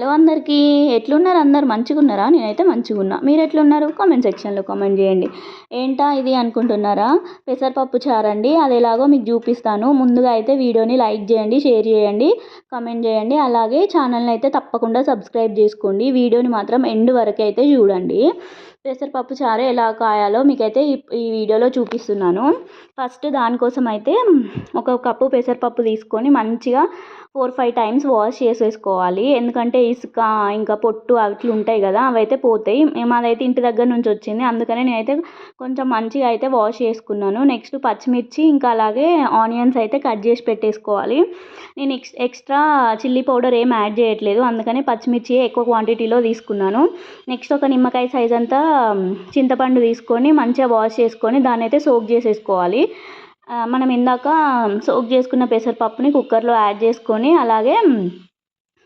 Hello అందరికీ, ఎట్లున్నారు? అందరు మంచిగున్నారా? నేనైతే మంచిగున్నా. మీరు ఎట్లున్నారు? కామెంట్ సెక్షన్లో కామెంట్ చేయండి. ఏంటా ఇది అనుకుంటున్నారా? పెసరపప్పు చారండి. అది ఎలాగో మీకు చూపిస్తాను. ముందుగా అయితే వీడియోని లైక్ చేయండి, షేర్ చేయండి, కామెంట్ చేయండి. అలాగే ఛానల్ని అయితే తప్పకుండా సబ్స్క్రైబ్ చేసుకోండి. వీడియోని మాత్రం ఎండ్ వరకు అయితే చూడండి. పెసరపప్పు చారు ఎలా కాయాలో మీకైతే ఈ వీడియోలో చూపిస్తున్నాను. ఫస్ట్ దానికోసం అయితే ఒక కప్పు పెసరపప్పు తీసుకొని మంచిగా 4-5 టైమ్స్ వాష్ చేసేసుకోవాలి. ఎందుకంటే ఇసుక ఇంకా పొట్టు అట్లు ఉంటాయి కదా, అవైతే పోతాయి. మాదైతే ఇంటి దగ్గర నుంచి వచ్చింది, అందుకనే నేనైతే కొంచెం మంచిగా అయితే వాష్ చేసుకున్నాను. నెక్స్ట్ పచ్చిమిర్చి ఇంకా అలాగే ఆనియన్స్ అయితే కట్ చేసి పెట్టేసుకోవాలి. నేను ఎక్స్ట్రా చిల్లీ పౌడర్ ఏం యాడ్ చేయట్లేదు, అందుకని పచ్చిమిర్చి ఎక్కువ క్వాంటిటీలో తీసుకున్నాను. నెక్స్ట్ ఒక నిమ్మకాయ సైజ్ అంతా చింతపండు తీసుకొని మంచిగా వాష్ చేసుకొని దాన్ని అయితే సోక్ చేసేసుకోవాలి. మనం ఇందాక సోక్ చేసుకున్న పెసరపప్పుని కుక్కర్లో యాడ్ చేసుకొని అలాగే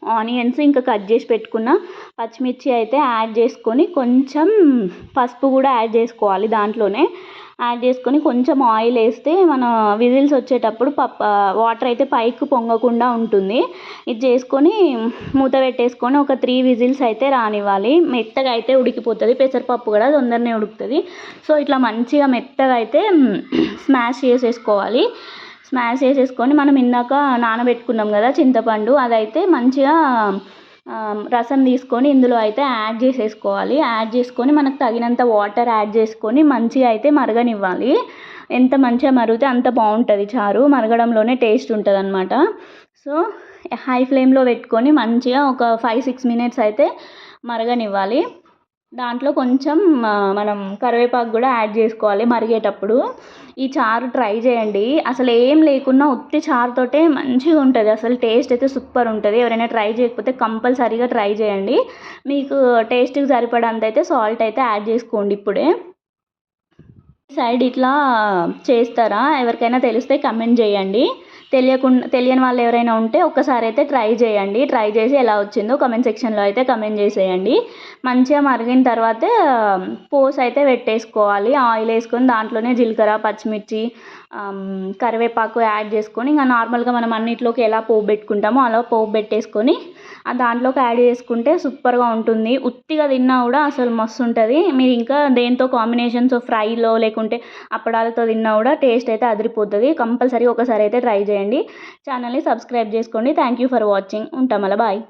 ఆనియన్స్ ఇంకా కట్ చేసి పెట్టుకున్న పచ్చిమిర్చి అయితే యాడ్ చేసుకొని కొంచెం పసుపు కూడా యాడ్ చేసుకోవాలి. దాంట్లోనే యాడ్ చేసుకొని కొంచెం ఆయిల్ వేస్తే మన విజిల్స్ వచ్చేటప్పుడు వాటర్ అయితే పైకి పొంగకుండా ఉంటుంది. ఇది చేసుకొని మూత పెట్టేసుకొని ఒక 3 విజిల్స్ అయితే రానివ్వాలి. మెత్తగా అయితే ఉడికిపోతుంది, పెసరపప్పు కూడా తొందరనే ఉడుకుతుంది. సో ఇట్లా మంచిగా మెత్తగా అయితే స్మాష్ చేసేసుకోవాలి. స్మాష్ చేసేసుకొని మనం ఇందాక నానబెట్టుకున్నాం కదా చింతపండు, అదైతే మంచిగా రసం తీసుకొని ఇందులో అయితే యాడ్ చేసేసుకోవాలి. యాడ్ చేసుకొని మనకు తగినంత వాటర్ యాడ్ చేసుకొని మంచిగా అయితే మరగనివ్వాలి. ఎంత మంచిగా మరిగితే అంత బాగుంటుంది చారు, మరగడంలోనే టేస్ట్ ఉంటుంది అన్నమాట. సో హై ఫ్లేమ్లో పెట్టుకొని మంచిగా ఒక 5-6 మినిట్స్ అయితే మరగనివ్వాలి. దాంట్లో కొంచెం మనం కరివేపాకు కూడా యాడ్ చేసుకోవాలి మరిగేటప్పుడు. ఈ చారు ట్రై చేయండి, అసలు ఏం లేకున్నా ఉత్తి చారుతోటే మంచిగా ఉంటుంది. అసలు టేస్ట్ అయితే సూపర్ ఉంటుంది. ఎవరైనా ట్రై చేయకపోతే కంపల్సరీగా ట్రై చేయండి. మీకు టేస్ట్కి సరిపడంత అయితే సాల్ట్ అయితే యాడ్ చేసుకోండి. ఇప్పుడే సైడ్ ఇట్లా చేస్తారా? ఎవరికైనా తెలిస్తే కమెంట్ చేయండి. తెలియని వాళ్ళు ఎవరైనా ఉంటే ఒక్కసారి అయితే ట్రై చేయండి. ట్రై చేసి ఎలా వచ్చిందో కామెంట్ సెక్షన్లో అయితే కమెంట్ చేసేయండి. మంచిగా మరిగిన తర్వాత పోస్ అయితే పెట్టేసుకోవాలి. ఆయిల్ వేసుకొని దాంట్లోనే జీలకర్ర, పచ్చిమిర్చి, కరివేపాకు యాడ్ చేసుకొని ఇంకా నార్మల్గా మనం అన్నిట్లోకి ఎలా పోపు పెట్టుకుంటామో అలా పోపు పెట్టేసుకొని దాంట్లోకి యాడ్ చేసుకుంటే సూపర్గా ఉంటుంది. ఉత్తిగా తిన్నా కూడా అసలు మస్తు ఉంటుంది. మీరు ఇంకా దేంతో కాంబినేషన్స్ ఫ్రైలో లేకుంటే అప్పడాలతో తిన్నా కూడా టేస్ట్ అయితే అదిరిపోతుంది. కంపల్సరీ ఒకసారి అయితే ట్రై చేయండి. ఛానల్ని సబ్స్క్రైబ్ చేసుకోండి. Thank you for watching. ఉంటాం అలా, బాయ్.